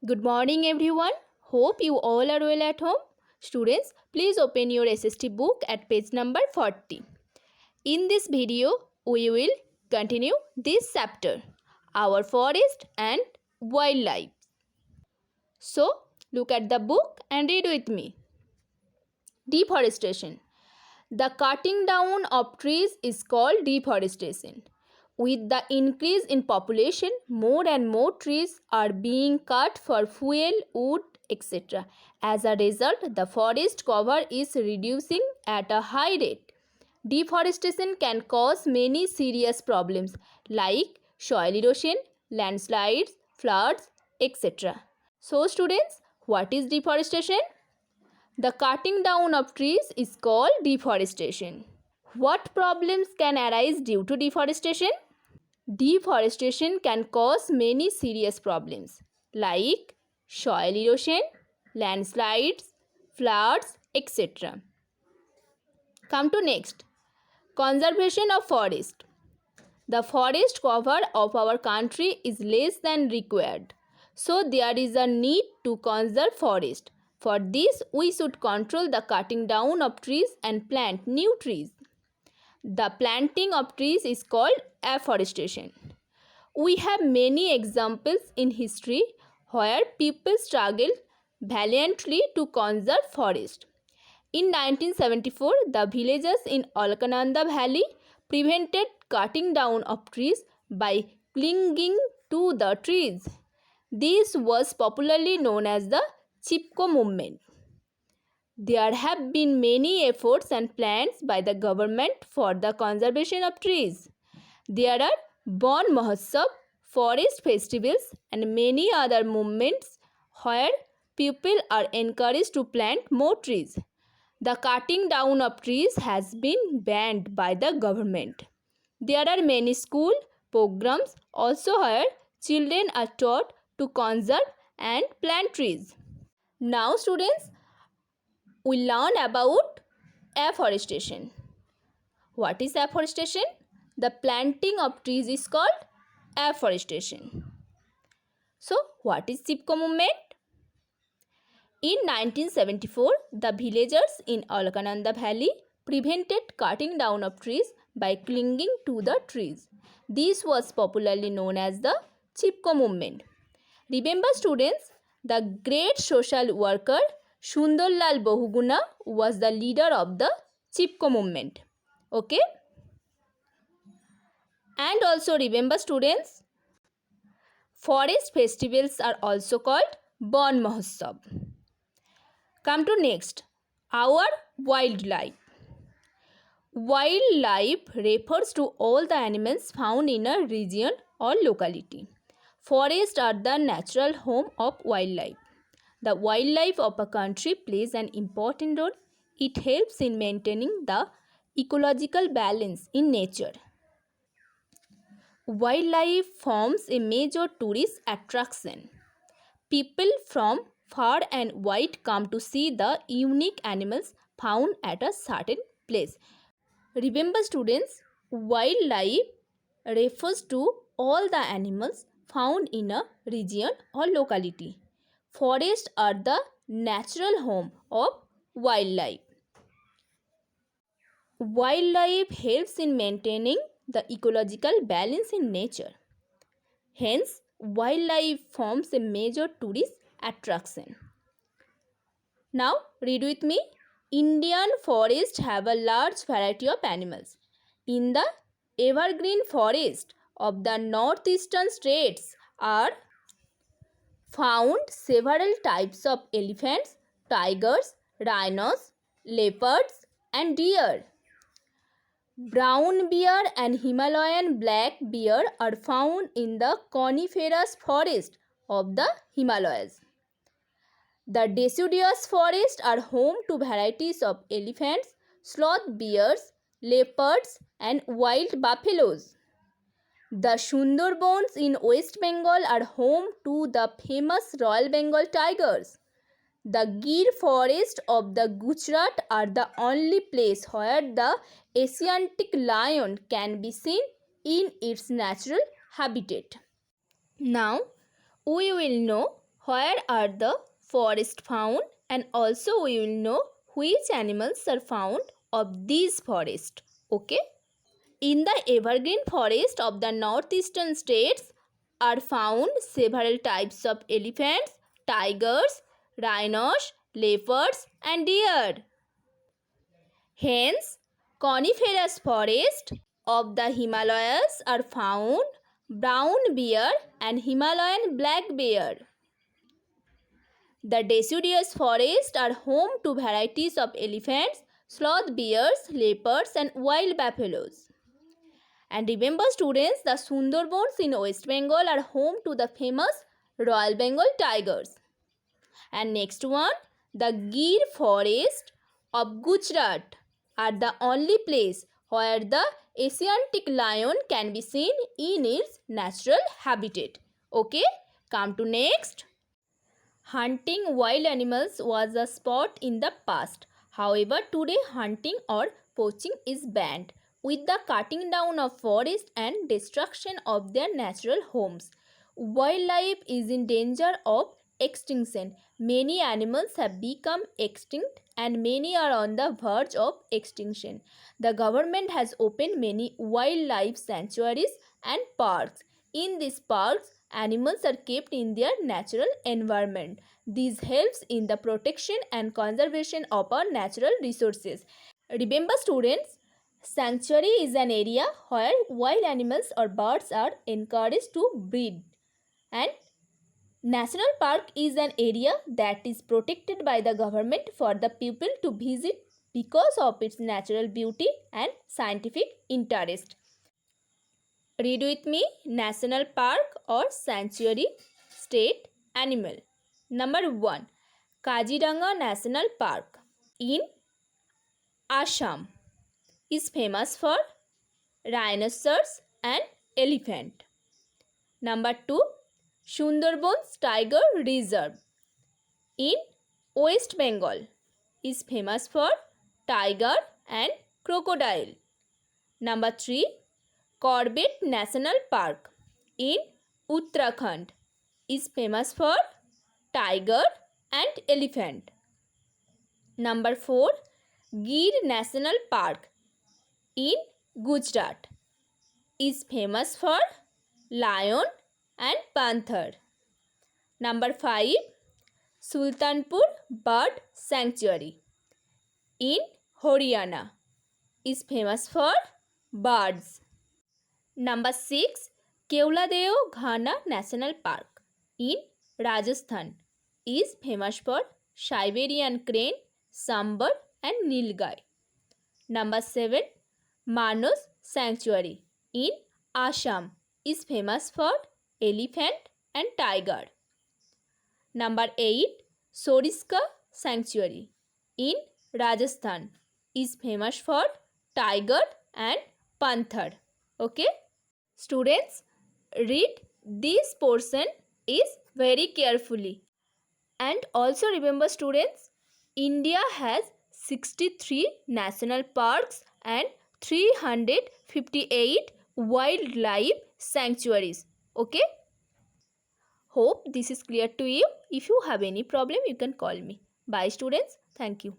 Good morning, everyone. Hope you all are well at home. Students, please open your SST book at page number 40. In this video, we will continue this chapter, Our Forest and Wildlife. So, look at the book and read with me. Deforestation. The cutting down of trees is called deforestation. With the increase in population, more and more trees are being cut for fuel, wood, etc. As a result, the forest cover is reducing at a high rate. Deforestation can cause many serious problems like soil erosion, landslides, floods, etc. So, students, what is deforestation? The cutting down of trees is called deforestation. What problems can arise due to deforestation? Deforestation can cause many serious problems like soil erosion, landslides, floods, etc. Come to next. Conservation of forest. The forest cover of our country is less than required. So there is a need to conserve forest. For this, we should control the cutting down of trees and plant new trees. The planting of trees is called afforestation. We have many examples in history where people struggled valiantly to conserve forest. In 1974, the villagers in Alkananda Valley prevented cutting down of trees by clinging to the trees. This was popularly known as the Chipko movement. There have been many efforts and plans by the government for the conservation of trees. There are Bon Mahotsav, forest festivals, and many other movements where people are encouraged to plant more trees. The cutting down of trees has been banned by the government. There are many school programs also where children are taught to conserve and plant trees. Now, students, we learn about afforestation. What is afforestation? The planting of trees is called afforestation. So, what is Chipko movement? In 1974, the villagers in Alkananda Valley prevented cutting down of trees by clinging to the trees. This was popularly known as the Chipko movement. Remember, students, the great social worker Sundarlal Bahuguna was the leader of the Chipko movement. Okay? And also remember, students, forest festivals are also called Bon Mahotsav. Come to next, our wildlife. Wildlife refers to all the animals found in a region or locality. Forests are the natural home of wildlife. The wildlife of a country plays an important role. It helps in maintaining the ecological balance in nature. Wildlife forms a major tourist attraction. People from far and wide come to see the unique animals found at a certain place. Remember, students, wildlife refers to all the animals found in a region or locality. Forests are the natural home of wildlife. Wildlife helps in maintaining the ecological balance in nature. Hence, wildlife forms a major tourist attraction. Now, read with me. Indian forests have a large variety of animals. In the evergreen forest of the northeastern states are found several types of elephants, tigers, rhinos, leopards, and deer. Brown bear and Himalayan black bear are found in the coniferous forest of the Himalayas. The deciduous forests are home to varieties of elephants, sloth bears, leopards, and wild buffaloes. The Sundarbans in West Bengal are home to the famous Royal Bengal tigers. The Gir forest of the Gujarat are the only place where the Asiatic lion can be seen in its natural habitat. Now, we will know where are the forests found, and also we will know which animals are found of these forests. Okay. In the evergreen forest of the northeastern states are found several types of elephants, tigers, rhinos, leopards, and deer. Hence, coniferous forest of the Himalayas are found brown bear and Himalayan black bear. The deciduous forests are home to varieties of elephants, sloth bears, leopards, and wild buffaloes. And remember students, the Sundarbans in West Bengal are home to the famous Royal Bengal tigers. And next one, the Gir forest of Gujarat are the only place where the Asiatic lion can be seen in its natural habitat. Okay, come to next. Hunting wild animals was a sport in the past. However, today hunting or poaching is banned. With the cutting down of forests and destruction of their natural homes, wildlife is in danger of extinction. Many animals have become extinct and many are on the verge of extinction. The government has opened many wildlife sanctuaries and parks. In these parks, animals are kept in their natural environment. This helps in the protection and conservation of our natural resources. Remember students, sanctuary is an area where wild animals or birds are encouraged to breed, and national park is an area that is protected by the government for the people to visit because of its natural beauty and scientific interest. Read with me, national park or sanctuary state animal. Number 1, Kaziranga National Park in Assam is famous for rhinoceros and elephant. Number 2, Sundarbans Tiger Reserve in West Bengal is famous for tiger and crocodile. Number 3, Corbett National Park in Uttarakhand is famous for tiger and elephant. Number 4, Gir National Park in Gujarat is famous for lion and panther. Number 5, Sultanpur Bird Sanctuary in Haryana is famous for birds. Number 6, Keuladeo Ghana National Park in Rajasthan is famous for Siberian crane, sambar, and nilgai. Number 7, Manos Sanctuary in Assam is famous for elephant and tiger. Number 8, Soriska Sanctuary in Rajasthan is famous for tiger and panther. Okay? Students, read this portion is very carefully. And also remember students, India has 63 national parks and 358 wildlife sanctuaries. Okay? Hope this is clear to you. If you have any problem, you can call me. Bye students. Thank you.